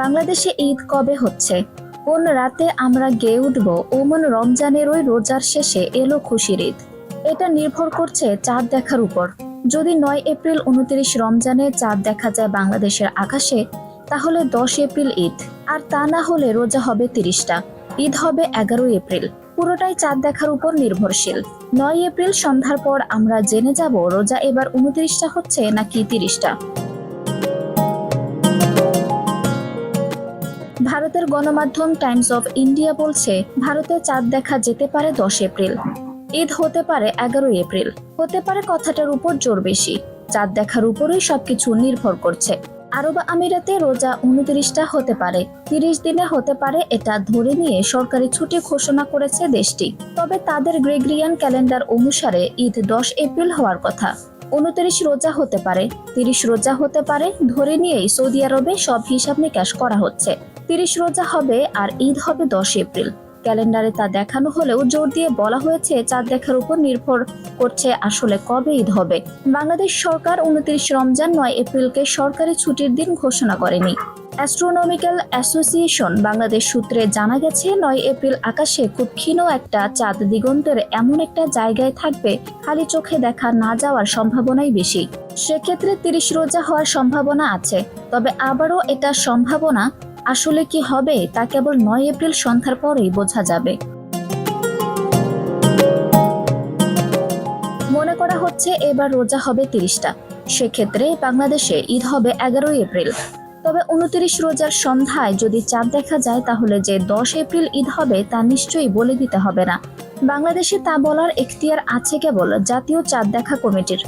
বাংলাদেশে ঈদ কবে হচ্ছে? কোন রাতে আমরা গেয়ে উঠব ওমন রমজানের ওই রোজার শেষে এলো খুশির ঈদ? এটা নির্ভর করছে চাঁদ দেখার উপর। যদি 9 এপ্রিল 29 রমজানে চাঁদ দেখা যায় বাংলাদেশের আকাশে, তাহলে 10 এপ্রিল ঈদ। আর তা না হলে রোজা হবে 30টা, ঈদ হবে 11 এপ্রিল। পুরোটাই চাঁদ দেখার উপর নির্ভরশীল। 9 এপ্রিল সন্ধ্যার পর আমরা জেনে যাব রোজা এবার 29টা হচ্ছে নাকি 30টা। ভারতের গণমাধ্যম টাইমস অফ ইন্ডিয়া বলছে, ভারতে চাঁদ দেখা যেতে পারে 10 এপ্রিল, ঈদ হতে পারে 11 এপ্রিল। হতে পারে কথাটার উপর জোর বেশি, চাঁদ দেখার উপরেই সবকিছু নির্ভর করছে। আরব আমিরাতে রোজা 29টা হতে পারে, 30 দিনে হতে পারে, এটা ধরে নিয়ে সরকারি ছুটি ঘোষণা করেছে দেশটি। তবে তাদের গ্রেগরিয়ান ক্যালেন্ডার অনুসারে ঈদ 10 এপ্রিল হওয়ার কথা। 29 রোজা হতে পারে, 30 রোজা হতে পারে, ধরে নিয়েই সৌদি আরবে সব হিসাব নিকাশ করা হচ্ছে। 30 রোজা হবে আর ঈদ হবে 10 এপ্রিল। ক্যালেন্ডারে তা দেখানো হলেও জোর দিয়ে বলা হয়েছে চাঁদ দেখার উপর নির্ভর করছে আসলে কবে ঈদ হবে। বাংলাদেশ সরকার 29 রমজান 9 এপ্রিলকে সরকারি ছুটির দিন ঘোষণা করেনি। অ্যাস্ট্রোনমিক্যাল অ্যাসোসিয়েশন বাংলাদেশ সূত্রে জানা গেছে, 9 এপ্রিল আকাশে খুব ক্ষীণ একটা চাঁদ দিগন্তের এমন একটা জায়গায় থাকবে খালি চোখে দেখা না যাওয়ার সম্ভাবনাই বেশি। সেক্ষেত্রে 30 রোজা হওয়ার সম্ভাবনা আছে, তবে আবারও এটা সম্ভাবনা আসলে কি হবে তা কেবল 9 এপ্রিল সন্ধ্যার পরেই বোঝা যাবে। মনে করা হচ্ছে এবার রোজা হবে 30টা, সেক্ষেত্রে বাংলাদেশে ঈদ হবে 11 এপ্রিল। তবে 29 রোজার সন্ধ্যায় যদি চাঁদ দেখা যায়, তাহলে যে 10 এপ্রিল ঈদ হবে তা নিশ্চয়ই বলে দিতে হবে না। বাংলাদেশে তা বলার এখতিয়ার আছে কেবল জাতীয় চাঁদ দেখা কমিটির।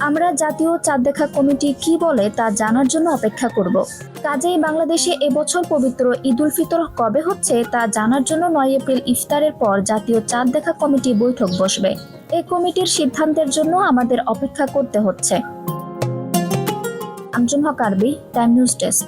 আমরা জাতীয় চাঁদ দেখা কমিটি কি বলে তা জানার জন্য অপেক্ষা করব। কাজেই বাংলাদেশে এবছর পবিত্র ঈদ উল ফিতর কবে হচ্ছে তা জানার জন্য 9 এপ্রিল ইফতারের পর জাতীয় চাঁদ দেখা কমিটি বৈঠক বসবে। এই কমিটির সিদ্ধান্তের জন্য আমাদের অপেক্ষা করতে হচ্ছে। আমজুম হক আরবি, টাইম নিউজ ডেস্ক।